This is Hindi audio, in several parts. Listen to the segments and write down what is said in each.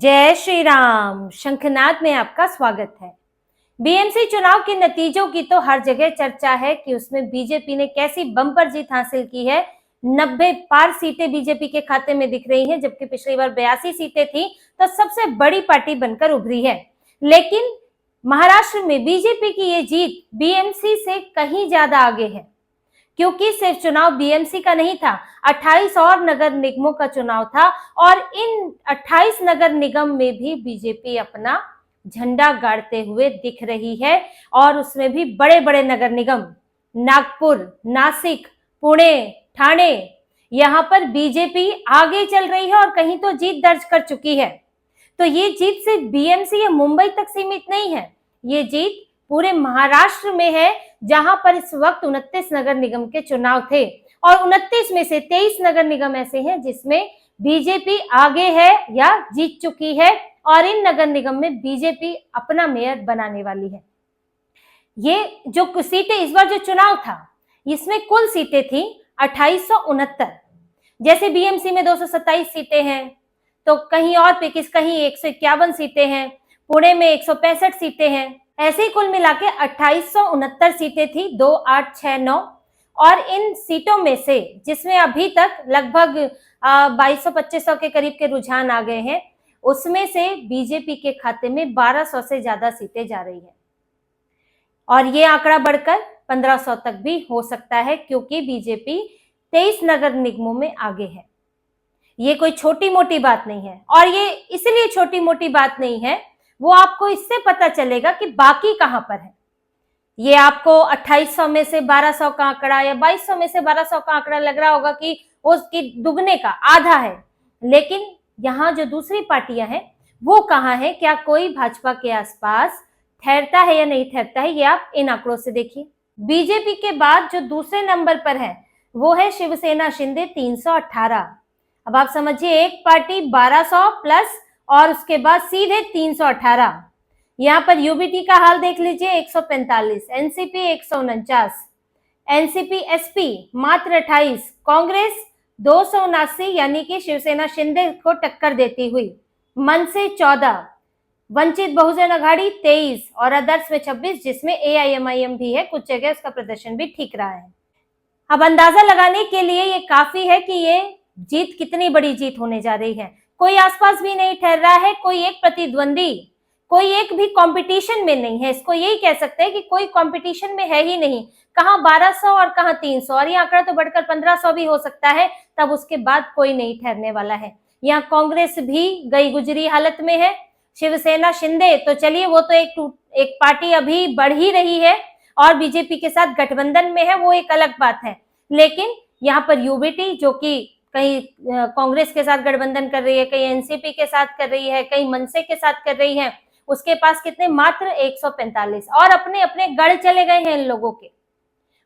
जय श्री राम। शंखनाद में आपका स्वागत है। बीएमसी चुनाव के नतीजों की तो हर जगह चर्चा है कि उसमें बीजेपी ने कैसी बम्पर जीत हासिल की है। 90 पार सीटें बीजेपी के खाते में दिख रही हैं, जबकि पिछली बार 82 सीटें थी, तो सबसे बड़ी पार्टी बनकर उभरी है। लेकिन महाराष्ट्र में बीजेपी की ये जीत बीएमसी से कहीं ज्यादा आगे है, क्योंकि सिर्फ चुनाव बीएमसी का नहीं था, 28 और नगर निगमों का चुनाव था और इन 28 नगर निगम में भी बीजेपी अपना झंडा गाड़ते हुए दिख रही है। और उसमें भी बड़े बड़े नगर निगम नागपुर, नासिक, पुणे, ठाणे, यहाँ पर बीजेपी आगे चल रही है और कहीं तो जीत दर्ज कर चुकी है। तो ये जीत सिर्फ बीएमसी या मुंबई तक सीमित नहीं है, ये जीत पूरे महाराष्ट्र में है, जहां पर इस वक्त 29 नगर निगम के चुनाव थे और 29 में से 23 नगर निगम ऐसे हैं जिसमें बीजेपी आगे है या जीत चुकी है और इन नगर निगम में बीजेपी अपना मेयर बनाने वाली है। ये जो सीटें इस बार जो चुनाव था, इसमें कुल सीटें थी 2869। जैसे बीएमसी में 227 सीटें हैं, तो कहीं और पे कहीं 151 सीटें हैं, पुणे में 165 सीटें हैं। ऐसे ही कुल मिला के 2869 सीटें थी, 2, 8, 6, 9। और इन सीटों में से जिसमें अभी तक लगभग 2200-2500 के करीब के रुझान आ गए हैं, उसमें से बीजेपी के खाते में 1200 से ज्यादा सीटें जा रही है और ये आंकड़ा बढ़कर 1500 तक भी हो सकता है, क्योंकि बीजेपी 23 नगर निगमों में आगे है। ये कोई छोटी मोटी बात नहीं है और ये इसलिए छोटी मोटी बात नहीं है, वो आपको इससे पता चलेगा कि बाकी कहां पर है। ये आपको 2800 में से 1200 का आंकड़ा या 2200 में से 1200 का आंकड़ा लग रहा होगा कि उसकी दुगने का आधा है, लेकिन यहाँ जो दूसरी पार्टियां हैं वो कहाँ है, क्या कोई भाजपा के आसपास ठहरता है या नहीं ठहरता है, ये आप इन आंकड़ों से देखिए। बीजेपी के बाद जो दूसरे नंबर पर है वो है शिवसेना शिंदे, 318। अब आप समझिए, एक पार्टी 1200 प्लस और उसके बाद सीधे 318। यहाँ पर यूबीटी का हाल देख लीजिए, 145, एनसीपी 149, एनसीपी एसपी मात्र 28, कांग्रेस 279 यानी कि शिवसेना शिंदे को टक्कर देती हुई, मन से 14, वंचित बहुजन अघाड़ी 23 और अदर्स में 26, जिसमें एआईएमआईएम भी है, कुछ जगह उसका प्रदर्शन भी ठीक रहा है। अब अंदाजा लगाने के लिए ये काफी है कि ये जीत कितनी बड़ी जीत होने जा रही है। कोई आसपास भी नहीं ठहर रहा है, कोई एक प्रतिद्वंदी, कोई एक भी कंपटीशन में नहीं है। इसको यही कह सकते हैं कि कोई कंपटीशन में है ही नहीं। कहां 1200 और कहां 300, और ये आंकड़ा तो बढ़कर 1500 भी हो सकता है, तब उसके बाद कोई नहीं ठहरने वाला है। यहाँ कांग्रेस भी गई गुजरी हालत में है। शिवसेना शिंदे तो चलिए, वो तो एक पार्टी अभी बढ़ ही रही है और बीजेपी के साथ गठबंधन में है, वो एक अलग बात है। लेकिन यहाँ पर यूबीटी जो कि कहीं कांग्रेस के साथ गठबंधन कर रही है, कहीं एनसीपी के साथ कर रही है, कहीं मनसे के साथ कर रही है, उसके पास कितने, मात्र 145, और अपने अपने गढ़ चले गए हैं इन लोगों के।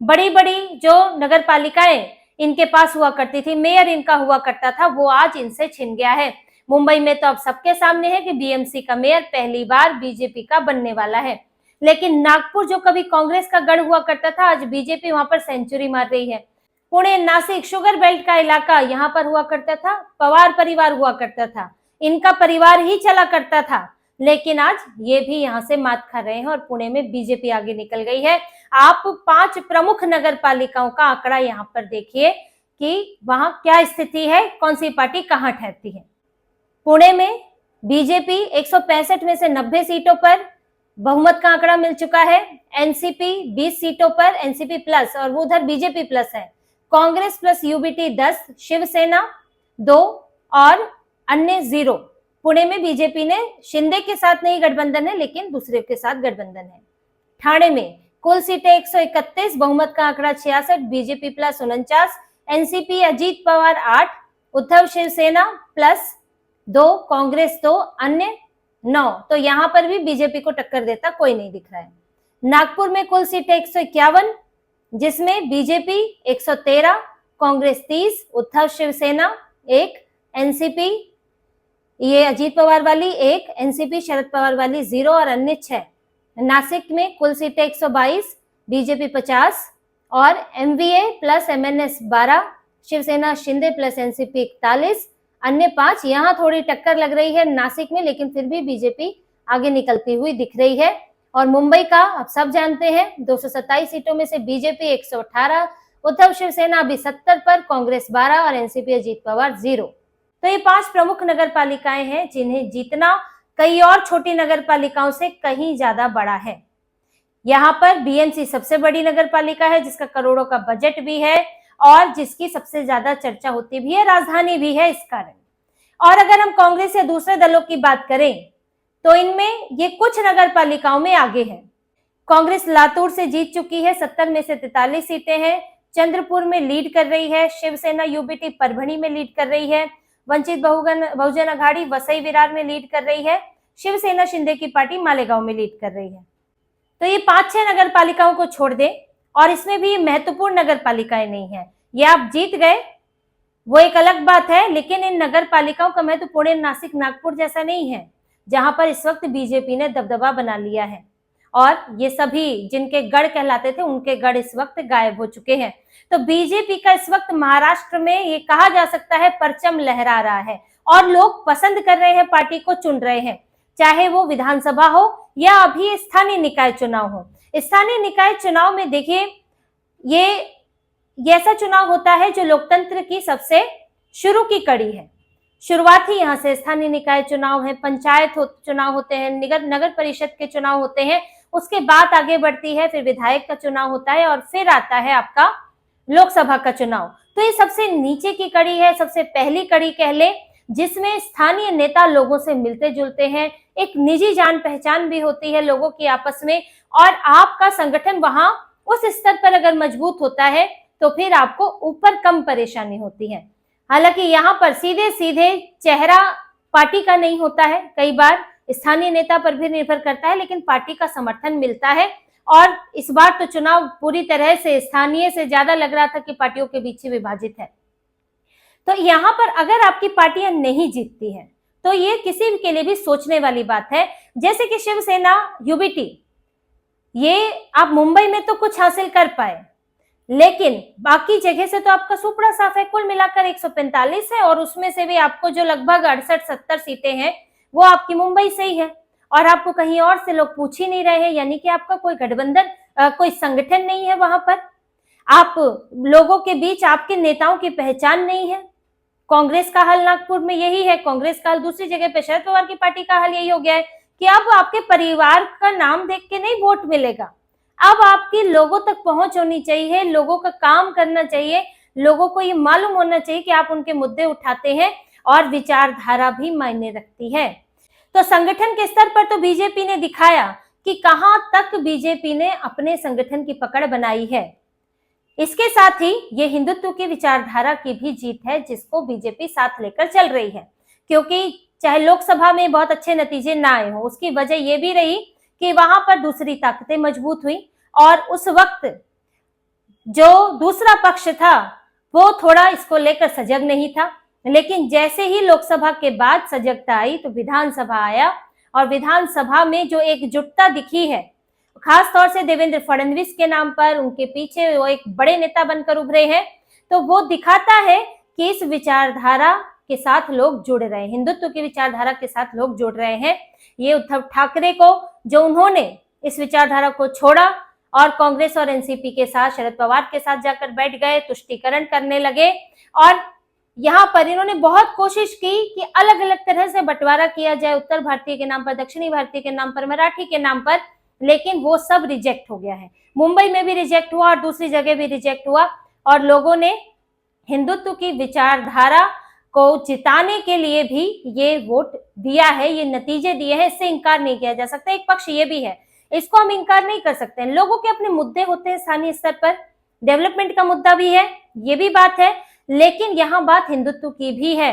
बड़ी बड़ी जो नगर पालिकाएं इनके पास हुआ करती थी, मेयर इनका हुआ करता था, वो आज इनसे छिन गया है। मुंबई में तो अब सबके सामने है कि बीएमसी का मेयर पहली बार बीजेपी का बनने वाला है। लेकिन नागपुर जो कभी कांग्रेस का गढ़ हुआ करता था, आज बीजेपी वहां पर सेंचुरी मार रही है। पुणे, नासिक, शुगर बेल्ट का इलाका, यहाँ पर हुआ करता था पवार परिवार हुआ करता था, इनका परिवार ही चला करता था, लेकिन आज ये भी यहाँ से मात खा रहे हैं और पुणे में बीजेपी आगे निकल गई है। आप 5 प्रमुख नगर पालिकाओं का आंकड़ा यहाँ पर देखिए कि वहां क्या स्थिति है, कौन सी पार्टी कहाँ ठहरती है। पुणे में बीजेपी 165 में से 90 सीटों पर बहुमत का आंकड़ा मिल चुका है। एनसीपी 20 सीटों पर, एनसीपी प्लस, और वो उधर बीजेपी प्लस है। कांग्रेस प्लस यूबीटी 10, शिवसेना 2 और अन्य 0। पुणे में बीजेपी ने शिंदे के साथ नहीं गठबंधन है, लेकिन दूसरे के साथ गठबंधन है। ठाणे में कुल सीटें 131, बहुमत का आंकड़ा 66, BJP plus 49, NCP Ajit Pawar 8, Uddhav Shivsena plus 2, Congress 2, अन्य 9। तो यहाँ पर भी बीजेपी को टक्कर देता कोई नहीं दिख रहा है। नागपुर में कुल सीटें 151, जिसमें बीजेपी 113, कांग्रेस 30, उद्धव शिवसेना 1, एनसीपी ये अजीत पवार वाली 1, एनसीपी शरद पवार वाली 0 और अन्य 6। नासिक में कुल सीटें 122, बीजेपी 50 और MVA plus MNS 12, Shivsena Shinde plus NCP 41, अन्य 5 यहाँ थोड़ी टक्कर लग रही है नासिक में, लेकिन फिर भी बीजेपी आगे निकलती हुई दिख रही है। और मुंबई का आप सब जानते हैं 227 सीटों में से बीजेपी 118, उद्धव शिवसेना अभी 70 पर, कांग्रेस 12 और एनसीपी अजीत पवार 0। तो ये 5 प्रमुख नगर पालिकाएं हैं जिन्हें जीतना कई और छोटी नगर पालिकाओं से कहीं ज्यादा बड़ा है। यहाँ पर बीएमसी सबसे बड़ी नगर पालिका है, जिसका करोड़ों का बजट भी है और जिसकी सबसे ज्यादा चर्चा होती भी है, राजधानी भी है इस कारण। और अगर हम कांग्रेस या दूसरे दलों की बात करें तो इनमें ये कुछ नगर पालिकाओं में आगे है। कांग्रेस लातूर से जीत चुकी है, 70 में से 43 सीटें हैं, चंद्रपुर में लीड कर रही है, शिवसेना यूबीटी परभणी में लीड कर रही है, वंचित बहुजन अघाड़ी वसई विरार में लीड कर रही है, शिवसेना शिंदे की पार्टी मालेगांव में लीड कर रही है। तो ये 5-6 नगर पालिकाओं को छोड़ दें, और इसमें भी महत्वपूर्ण नगर पालिकाएं नहीं है, ये आप जीत गए वो एक अलग बात है, लेकिन इन नगर पालिकाओं का महत्व पुणे, नासिक, नागपुर जैसा नहीं है, जहां पर इस वक्त बीजेपी ने दबदबा बना लिया है। और ये सभी जिनके गढ़ कहलाते थे उनके गढ़ इस वक्त गायब हो चुके हैं। तो बीजेपी का इस वक्त महाराष्ट्र में ये कहा जा सकता है परचम लहरा रहा है और लोग पसंद कर रहे हैं, पार्टी को चुन रहे हैं, चाहे वो विधानसभा हो या अभी स्थानीय निकाय चुनाव हो। स्थानीय निकाय चुनाव में देखिए ये ऐसा चुनाव होता है जो लोकतंत्र की सबसे शुरू की कड़ी है। शुरुआत ही यहाँ से स्थानीय निकाय चुनाव है, पंचायत चुनाव होते हैं, नगर परिषद के चुनाव होते हैं, उसके बाद आगे बढ़ती है, फिर विधायक का चुनाव होता है और फिर आता है आपका लोकसभा का चुनाव। तो ये सबसे नीचे की कड़ी है, सबसे पहली कड़ी कह ले, जिसमें स्थानीय नेता लोगों से मिलते जुलते हैं, एक निजी जान पहचान भी होती है लोगों की आपस में, और आपका संगठन वहां उस स्तर पर अगर मजबूत होता है तो फिर आपको ऊपर कम परेशानी होती है। हालांकि यहाँ पर सीधे सीधे चेहरा पार्टी का नहीं होता है, कई बार स्थानीय नेता पर भी निर्भर करता है, लेकिन पार्टी का समर्थन मिलता है। और इस बार तो चुनाव पूरी तरह से स्थानीय से ज्यादा लग रहा था कि पार्टियों के बीच ही विभाजित है। तो यहाँ पर अगर आपकी पार्टियां नहीं जीतती हैं तो ये किसी के लिए भी सोचने वाली बात है। जैसे कि शिवसेना यूबीटी, ये आप मुंबई में तो कुछ हासिल कर पाए, लेकिन बाकी जगह से तो आपका सुपड़ा साफ है। कुल मिलाकर 145 है और उसमें से भी आपको जो लगभग 68-70 सीटें हैं वो आपकी मुंबई से ही है, और आपको कहीं और से लोग पूछ ही नहीं रहे हैं, यानी कि आपका कोई गठबंधन, कोई संगठन नहीं है वहां पर। आप लोगों के बीच आपके नेताओं की पहचान नहीं है। कांग्रेस का हाल नागपुर में यही है, कांग्रेस का हाल दूसरी जगह पे शरद पवार की पार्टी का हाल यही हो गया है कि अब आपके परिवार का नाम देख के नहीं वोट मिलेगा, अब आपकी लोगों तक पहुंच होनी चाहिए, लोगों का काम करना चाहिए, लोगों को ये मालूम होना चाहिए कि आप उनके मुद्दे उठाते हैं, और विचारधारा भी मायने रखती है। तो संगठन के स्तर पर तो बीजेपी ने दिखाया कि कहां तक बीजेपी ने अपने संगठन की पकड़ बनाई है। इसके साथ ही ये हिंदुत्व की विचारधारा की भी जीत है, जिसको बीजेपी साथ लेकर चल रही है। क्योंकि चाहे लोकसभा में बहुत अच्छे नतीजे ना आए हो, उसकी वजह ये भी रही कि वहां पर दूसरी ताकतें मजबूत हुई, और उस वक्त जो दूसरा पक्ष था वो थोड़ा इसको लेकर सजग नहीं था। लेकिन जैसे ही लोकसभा के बाद सजगता आई तो विधानसभा आया, और विधानसभा में जो एकजुटता दिखी है, खास तौर से देवेंद्र फडणवीस के नाम पर, उनके पीछे वो एक बड़े नेता बनकर उभरे हैं, तो वो दिखाता है कि इस विचारधारा के साथ लोग जुड़ रहे हैं, हिंदुत्व की विचारधारा के साथ लोग जुड़ रहे हैं। ये उद्धव ठाकरे को, जो उन्होंने इस विचारधारा को छोड़ा और कांग्रेस और एनसीपी के साथ, शरद पवार के साथ जाकर बैठ गए, तुष्टीकरण करने लगे, और यहाँ पर इन्होंने बहुत कोशिश की कि अलग अलग तरह से बंटवारा किया जाए, उत्तर भारतीय के नाम पर, दक्षिणी भारतीय के नाम पर, मराठी के नाम पर, लेकिन वो सब रिजेक्ट हो गया है। मुंबई में भी रिजेक्ट हुआ और दूसरी जगह भी रिजेक्ट हुआ, और लोगों ने हिंदुत्व की विचारधारा को जिताने के लिए भी ये वोट दिया है, ये नतीजे दिए हैं, इससे इनकार नहीं किया जा सकता। एक पक्ष ये भी है, इसको हम इनकार नहीं कर सकते हैं, लोगों के अपने मुद्दे होते हैं स्थानीय स्तर पर, डेवलपमेंट का मुद्दा भी है, ये भी बात है, लेकिन यहाँ बात हिंदुत्व की भी है।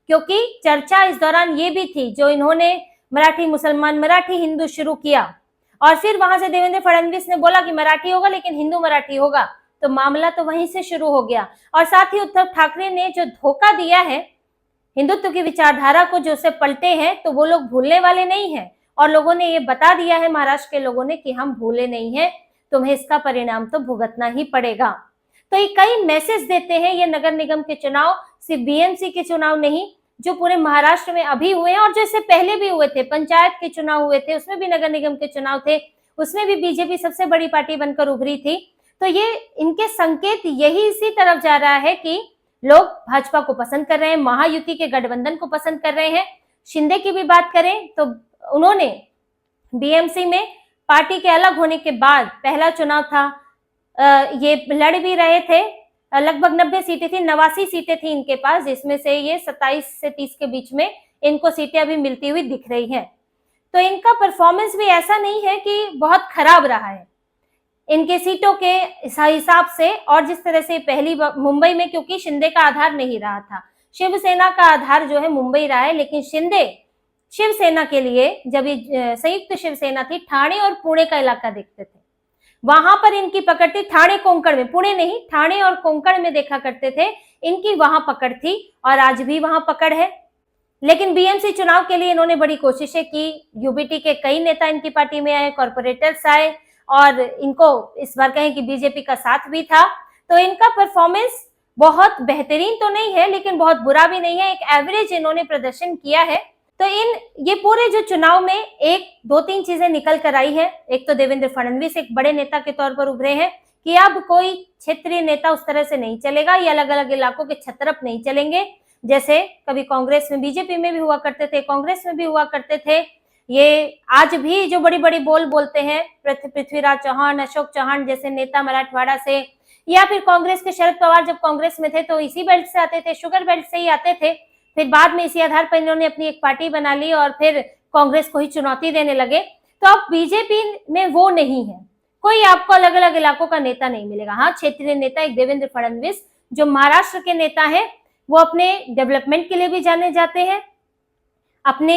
क्योंकि चर्चा इस दौरान ये भी थी, जो इन्होंने मराठी मुसलमान, मराठी हिंदू शुरू किया, और फिर वहां से देवेंद्र फडणवीस ने बोला कि मराठी होगा लेकिन हिंदू मराठी होगा, तो मामला तो वहीं से शुरू हो गया। और साथ ही उद्धव ठाकरे ने जो धोखा दिया है हिंदुत्व की विचारधारा को, जो उसे पलटे हैं, तो वो लोग भूलने वाले नहीं हैं, और लोगों ने ये बता दिया है, महाराष्ट्र के लोगों ने, कि हम भूले नहीं हैं, तुम्हें इसका परिणाम तो भुगतना ही पड़ेगा। तो ये कई मैसेज देते हैं ये नगर निगम के चुनाव, सिर्फ बीएमसी के चुनाव नहीं, जो पूरे महाराष्ट्र में अभी हुए हैं और जो इससे पहले भी हुए थे, पंचायत के चुनाव हुए थे, उसमें भी नगर निगम के चुनाव थे, उसमें भी बीजेपी सबसे बड़ी पार्टी बनकर उभरी थी। तो ये इनके संकेत यही इसी तरफ जा रहा है कि लोग भाजपा को पसंद कर रहे हैं, महायुति के गठबंधन को पसंद कर रहे हैं। शिंदे की भी बात करें तो उन्होंने बीएमसी में पार्टी के अलग होने के बाद पहला चुनाव था, ये लड़ भी रहे थे, लगभग 90 सीटें थी, 89 सीटें थी इनके पास, जिसमें से ये 27 से 30 के बीच में इनको सीटें अभी मिलती हुई दिख रही हैं। तो इनका परफॉर्मेंस भी ऐसा नहीं है कि बहुत खराब रहा है इनके सीटों के हिसाब से। और जिस तरह से पहली मुंबई में, क्योंकि शिंदे का आधार नहीं रहा था, शिवसेना का आधार जो है मुंबई रहा है, लेकिन शिंदे शिवसेना के लिए, जब ये संयुक्त शिवसेना थी, ठाणे और पुणे का इलाका देखते थे, वहां पर इनकी पकड़ थी। ठाणे कोंकण में, पुणे नहीं, ठाणे और कोंकण में देखा करते थे, इनकी वहां पकड़ थी और आज भी वहां पकड़ है। लेकिन बीएमसी चुनाव के लिए इन्होंने बड़ी कोशिशें की, यूबीटी के कई नेता इनकी पार्टी में आए, कॉर्पोरेटर्स आए, और इनको इस बार कहें कि बीजेपी का साथ भी था। तो इनका परफॉर्मेंस बहुत बेहतरीन तो नहीं है, लेकिन बहुत बुरा भी नहीं है, एक एवरेज इन्होंने प्रदर्शन किया है। तो ये पूरे जो चुनाव में एक दो तीन चीजें निकल कर आई है। एक तो देवेंद्र फडणवीस एक बड़े नेता के तौर पर उभरे हैं कि अब कोई क्षेत्रीय नेता उस तरह से नहीं चलेगा, ये अलग अलग इलाकों के छत्रप नहीं चलेंगे, जैसे कभी कांग्रेस में, बीजेपी में भी हुआ करते थे, कांग्रेस में भी हुआ करते थे। ये आज भी जो बड़ी बड़ी बोल बोलते हैं, पृथ्वीराज चौहान, अशोक चौहान जैसे नेता मराठवाड़ा से, या फिर कांग्रेस के शरद पवार जब कांग्रेस में थे तो इसी बेल्ट से आते थे, शुगर बेल्ट से ही आते थे। फिर बाद में इसी आधार पर इन्होंने अपनी एक पार्टी बना ली और फिर कांग्रेस को ही चुनौती देने लगे। तो अब बीजेपी में वो नहीं है, कोई आपको अलग अलग इलाकों का नेता नहीं मिलेगा। हाँ, क्षेत्रीय नेता एक देवेंद्र फडणवीस जो महाराष्ट्र के नेता है, वो अपने डेवलपमेंट के लिए भी जाने जाते हैं, अपने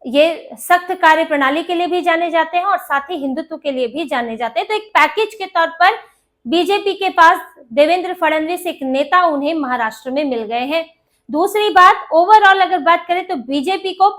ये सख्त कार्य प्रणाली के लिए भी जाने जाते हैं और साथ ही हिंदुत्व के लिए भी जाने जाते हैं। तो एक पैकेज के तौर पर बीजेपी के पास देवेंद्र फडणवीस एक नेता उन्हें महाराष्ट्र में मिल गए हैं। दूसरी बात, ओवरऑल अगर बात करें तो बीजेपी को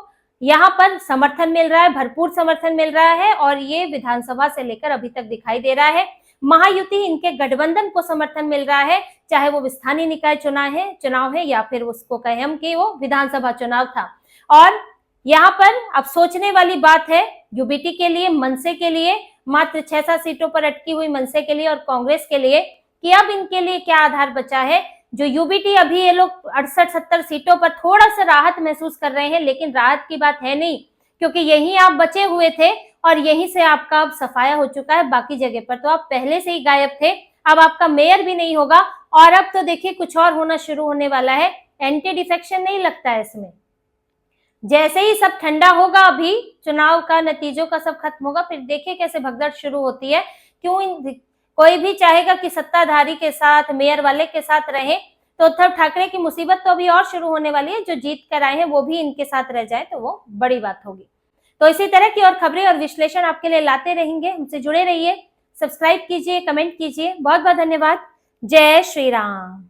यहाँ पर समर्थन मिल रहा है, भरपूर समर्थन मिल रहा है, और ये विधानसभा से लेकर अभी तक दिखाई दे रहा है। महायुति, इनके गठबंधन को समर्थन मिल रहा है, चाहे वो स्थानीय निकाय चुनाव है या फिर उसको कहें हम कि वो विधानसभा चुनाव था। और यहाँ पर अब सोचने वाली बात है यूबीटी के लिए, मनसे के लिए, मात्र 6-7 सीटों पर अटकी हुई मनसे के लिए और कांग्रेस के लिए, कि अब इनके लिए क्या आधार बचा है। जो यूबीटी अभी ये लोग 68-70 सीटों पर थोड़ा सा राहत महसूस कर रहे हैं, लेकिन राहत की बात है नहीं, क्योंकि यहीं आप बचे हुए थे और यहीं से आपका अब सफाया हो चुका है। बाकी जगह पर तो आप पहले से ही गायब थे, अब आपका मेयर भी नहीं होगा। और अब तो देखिए कुछ और होना शुरू होने वाला है, एंटी डिफेक्शन नहीं लगता है इसमें। जैसे ही सब ठंडा होगा, अभी चुनाव का नतीजों का सब खत्म होगा, फिर देखिए कैसे भगदड़ शुरू होती है। क्यों कोई भी चाहेगा कि सत्ताधारी के साथ, मेयर वाले के साथ रहे, तो उद्धव ठाकरे की मुसीबत तो अभी और शुरू होने वाली है। जो जीत कर आए हैं वो भी इनके साथ रह जाए तो वो बड़ी बात होगी। तो इसी तरह की और खबरें और विश्लेषण आपके लिए लाते रहेंगे, हमसे जुड़े रहिए, सब्सक्राइब कीजिए, कमेंट कीजिए। बहुत बहुत धन्यवाद। जय श्री राम।